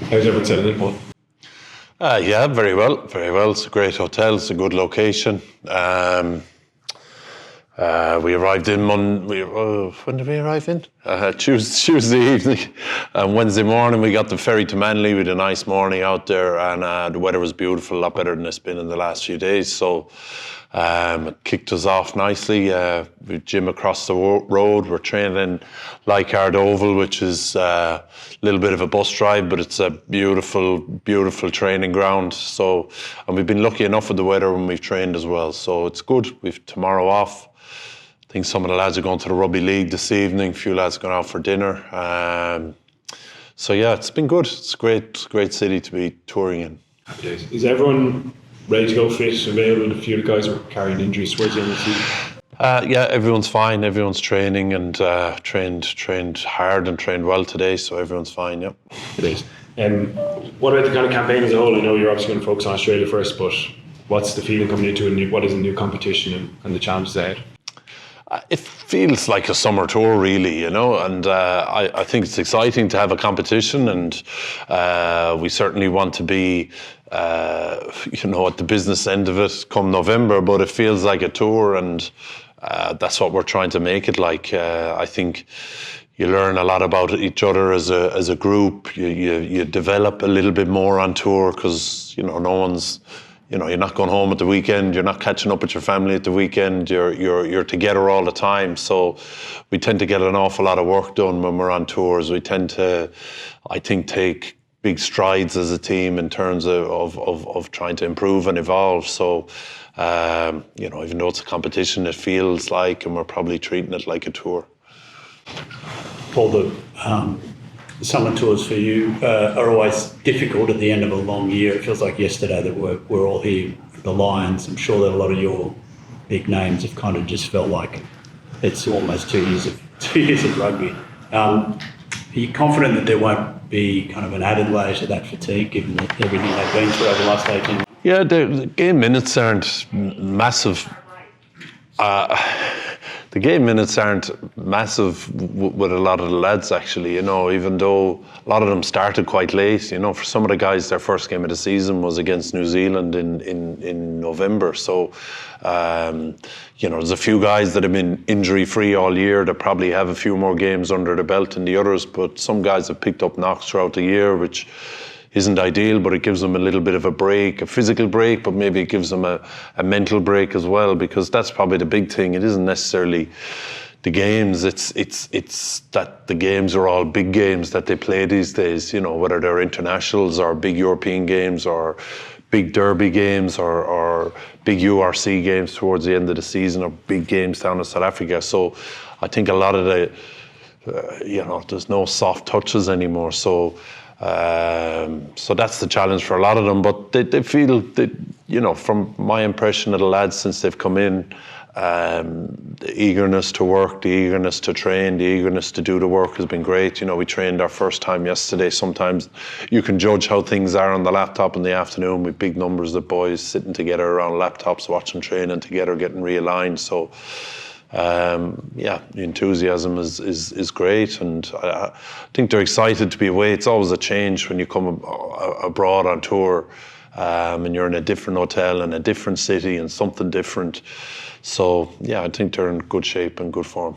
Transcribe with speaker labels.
Speaker 1: How's everyone settling in, Paul?
Speaker 2: Yeah, very well, very well. It's a great hotel. It's a good location. We arrived in when did we arrive in? Tuesday evening. Wednesday morning we got the ferry to Manly. We had a nice morning out there, and the weather was beautiful, a lot better than it's been in the last few days. So it kicked us off nicely. We gym across the road. We're training in Leichhardt Oval, which is a little bit of a bus drive, but it's a beautiful, beautiful training ground. So, and we've been lucky enough with the weather when we've trained as well. So it's good. We've tomorrow off. I think some of the lads are going to the Rugby League this evening. A few lads are going out for dinner. So yeah, it's been good. It's a great city to be touring in.
Speaker 1: Happy days. Is everyone ready to go, fit, available? A few of the guys were carrying injuries towards the end of the season.
Speaker 2: Yeah, everyone's fine. Everyone's training and trained hard and trained well today. So everyone's fine. Yep.
Speaker 1: It is. What about the kind of campaign as a whole? I know you're obviously going to focus on Australia first, but what's the feeling coming into it? What is a new competition and the challenges ahead?
Speaker 2: It feels like a summer tour, really, and I think it's exciting to have a competition, and we certainly want to be, at the business end of it come November, but it feels like a tour, and that's what we're trying to make it like. I think you learn a lot about each other as a group. You develop a little bit more on tour because, no one's, you're not going home at the weekend. You're not catching up with your family at the weekend. You're together all the time. So we tend to get an awful lot of work done when we're on tours. We tend to, I think, take big strides as a team in terms of trying to improve and evolve. So, even though it's a competition, it feels like, and we're probably treating it like a tour.
Speaker 3: Paul, the summer tours for you are always difficult at the end of a long year. It feels like yesterday that we're all here for the Lions. I'm sure that a lot of your big names have kind of just felt like it's almost 2 years of rugby. Are you confident that there won't be kind of an added layer to that fatigue, given everything they've been through over the last 18 months?
Speaker 2: Yeah, the game minutes aren't massive. The game minutes aren't massive with a lot of the lads, actually, even though a lot of them started quite late. For some of the guys, their first game of the season was against New Zealand in November. So, there's a few guys that have been injury-free all year that probably have a few more games under the belt than the others, but some guys have picked up knocks throughout the year, which isn't ideal, but it gives them a little bit of a break, a physical break, but maybe it gives them a mental break as well, because that's probably the big thing. It isn't necessarily the games, it's that the games are all big games that they play these days, whether they're internationals or big European games or big derby games or big URC games towards the end of the season or big games down in South Africa. So I think a lot of the, there's no soft touches anymore. So that's the challenge for a lot of them, but they feel that, from my impression of the lads since they've come in, the eagerness to work, the eagerness to train, the eagerness to do the work has been great. We trained our first time yesterday. Sometimes you can judge how things are on the laptop in the afternoon with big numbers of boys sitting together around laptops, watching training together, getting realigned. So the enthusiasm is great, and I think they're excited to be away. It's always a change when you come abroad on tour, and you're in a different hotel in a different city and something different. So yeah, I think they're in good shape and good form.